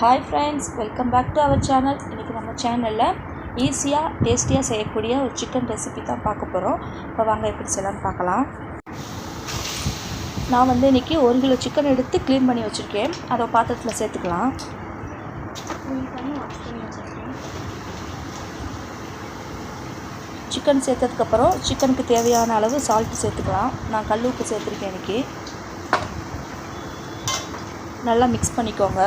Hi friends, welcome back to our channel. இன்றைக்கி நம்ம சேனலில் ஈஸியாக டேஸ்டியாக செய்யக்கூடிய ஒரு சிக்கன் ரெசிபி தான் பார்க்க போகிறோம். இப்போ வாங்க எப்படி செய்யலாம்னு பார்க்கலாம். நான் இன்றைக்கி 1 கிலோ சிக்கன் எடுத்து க்ளீன் பண்ணி வச்சுருக்கேன். அதை பாத்திரத்தில் சேர்த்துக்கலாம். சிக்கன் சேர்த்ததுக்கப்புறம் சிக்கனுக்கு தேவையான அளவு சால்ட்டு சேர்த்துக்கலாம். நான் கல் உப்பு சேர்த்துருக்கேன். இன்றைக்கி நல்லா மிக்ஸ் பண்ணிக்கோங்க.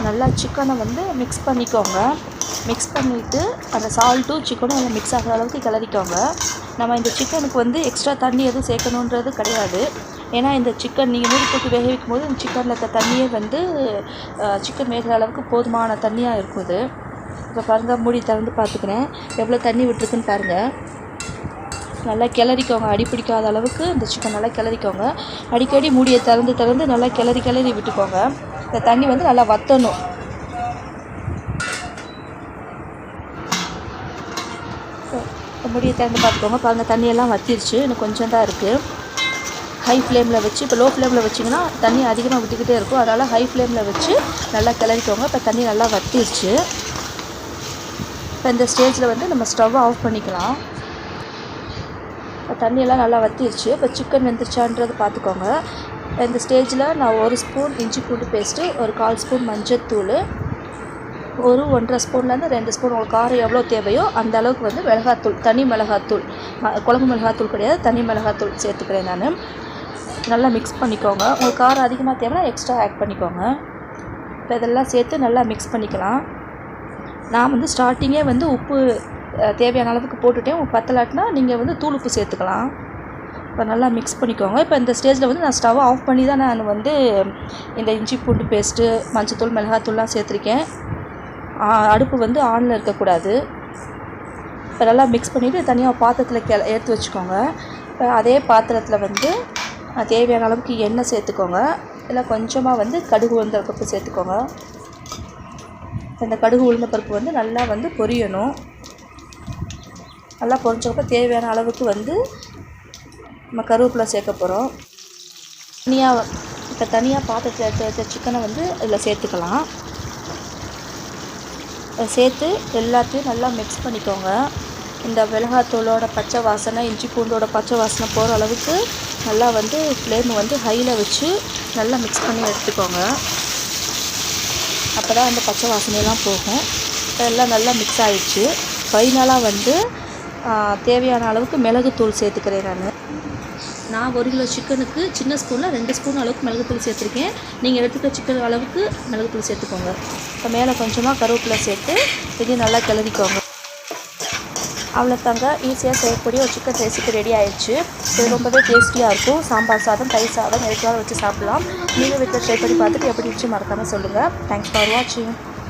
நல்லா சிக்கனை மிக்ஸ் பண்ணிக்கோங்க. மிக்ஸ் பண்ணிவிட்டு அந்த சால்ட்டும் சிக்கனும் அதில் மிக்ஸ் ஆகிற அளவுக்கு கிளறிக்கோங்க. நம்ம இந்த சிக்கனுக்கு எக்ஸ்ட்ரா தண்ணி எதுவும் சேர்க்கணுன்றது கிடையாது. ஏன்னா இந்த சிக்கன் நீங்கள் மூடி போட்டு வேக வைக்கும் போது இந்த சிக்கனில் இருக்க தண்ணியே சிக்கன் வேகிற அளவுக்கு போதுமான தண்ணியாக இருக்குது. இப்போ பாருங்கள், மூடி திறந்து பார்த்துக்கிறேன் எவ்வளோ தண்ணி விட்டுருக்குன்னு பாருங்கள். நல்லா கிளறிக்கோங்க. அடி பிடிக்காத அளவுக்கு இந்த சிக்கன் நல்லா கிளறிக்கோங்க. அடிக்கடி மூடியை திறந்து நல்லா கிளறி விட்டுக்கோங்க. இந்த தண்ணி நல்லா வற்றணும். மூடியை திறந்து பார்த்துக்கோங்க. பாருங்கள், தண்ணியெல்லாம் வற்றிருச்சு. இன்னும் கொஞ்சம் தான் இருக்குது. ஹை ஃப்ளேமில் வச்சு, இப்போ லோ ஃப்ளேமில் வச்சிங்கன்னா தண்ணி அதிகமாக விட்டுக்கிட்டே இருக்கும். அதனால் ஹை ஃப்ளேமில் வச்சு நல்லா கிளறிக்கோங்க. இப்போ தண்ணி நல்லா வற்றிருச்சு. இப்போ இந்த ஸ்டேஜில் நம்ம ஸ்டவ்வை ஆஃப் பண்ணிக்கலாம். இப்போ தண்ணியெல்லாம் நல்லா வற்றிருச்சு. இப்போ சிக்கன் வெந்துருச்சான்றது பார்த்துக்கோங்க. இந்த ஸ்டேஜில் நான் 1 ஸ்பூன் இஞ்சி பூண்டு பேஸ்ட்டு, ஒரு 1/4 ஸ்பூன் மஞ்சத்தூள், ஒரு 1.5 ஸ்பூன்லேருந்து 2 ஸ்பூன் உங்களுக்கு காரம் எவ்வளோ தேவையோ அந்த அளவுக்கு மிளகாத்தூள், தனி மிளகாத்தூள், குழம்பு மிளகாத்தூள் கிடையாது, தனி மிளகாத்தூள் சேர்த்துக்கிறேன் நான். நல்லா மிக்ஸ் பண்ணிக்கோங்க. உங்களுக்கு காரம் அதிகமாக தேவைன்னா எக்ஸ்ட்ரா ஆட் பண்ணிக்கோங்க. இப்போ இதெல்லாம் சேர்த்து நல்லா மிக்ஸ் பண்ணிக்கலாம். நான் ஸ்டார்டிங்கே உப்பு தேவையான அளவுக்கு போட்டுவிட்டேன். உப்பு பத்தலாட்டினா நீங்கள் தூள் உப்பு சேர்த்துக்கலாம். இப்போ நல்லா மிக்ஸ் பண்ணிக்கோங்க. இப்போ இந்த ஸ்டேஜில் நான் ஸ்டவ் ஆஃப் பண்ணி தான் நான் இந்த இஞ்சி பூண்டு பேஸ்ட்டு, மஞ்சத்தூள், மிளகாத்தூள்லாம் சேர்த்துருக்கேன். அடுப்பு ஆனில் இருக்கக்கூடாது. இப்போ நல்லா மிக்ஸ் பண்ணிவிட்டு தனியாக பாத்திரத்தில் எடுத்து வச்சுக்கோங்க. இப்போ அதே பாத்திரத்தில் தேவையான அளவுக்கு எண்ணெய் சேர்த்துக்கோங்க. இல்லை கொஞ்சமாக கடுகு உளுந்த பருப்பு சேர்த்துக்கோங்க. இந்த கடுகு உளுந்த பருப்பு நல்லா பொரியணும். நல்லா பொரிஞ்சப்போ தேவையான அளவுக்கு நம்ம கருவேப்பிலை சேர்க்க போகிறோம். தனியாக பாத்திரத்தில் எடுத்து வச்ச சிக்கனை இதில் சேர்த்துக்கலாம். சேர்த்து எல்லாத்தையும் நல்லா மிக்ஸ் பண்ணிக்கோங்க. இந்த மிளகாத்தூளோட பச்சை வாசனை, இஞ்சி பூண்டோட பச்சை வாசனை போகிற அளவுக்கு நல்லா ஃப்ளேம் ஹையில் வச்சு நல்லா மிக்ஸ் பண்ணி எடுத்துக்கோங்க. அப்போ தான் பச்சை வாசனையெல்லாம் போகும். எல்லாம் நல்லா மிக்ஸ் ஆகிடுச்சு. ஃபைனலாக தேவையான அளவுக்கு மிளகுத்தூள் சேர்த்துக்கிறேன். நான் 1 கிலோ சிக்கனுக்கு சின்ன ஸ்பூனில் 2 ஸ்பூன் அளவுக்கு மிளகுத்தூள் சேர்த்துருக்கேன். நீங்கள் எடுத்துக்கிற சிக்கன் அளவுக்கு மிளகுத்தூள் சேர்த்துக்கோங்க. இப்போ மேலே கொஞ்சமாக கருவேப்பிலை சேர்த்து இதையும் நல்லா கிளறிக்கோங்க. அவ்வளோதாங்க, ஈஸியாக செய்யக்கூடிய ஒரு சிக்கன் ரெசிபி ரெடி ஆயிடுச்சு. இது ரொம்பவே டேஸ்டியாக இருக்கும். சாம்பார் சாதம், தயிர் சாதம் எதுக்காக வச்சு சாப்பிடலாம். நீங்கள் வீட்டில் ட்ரை பண்ணி பார்த்துட்டு எப்படி இருந்துச்சு மறக்காமல் சொல்லுங்கள். தேங்க்ஸ் ஃபார் வாட்சிங்.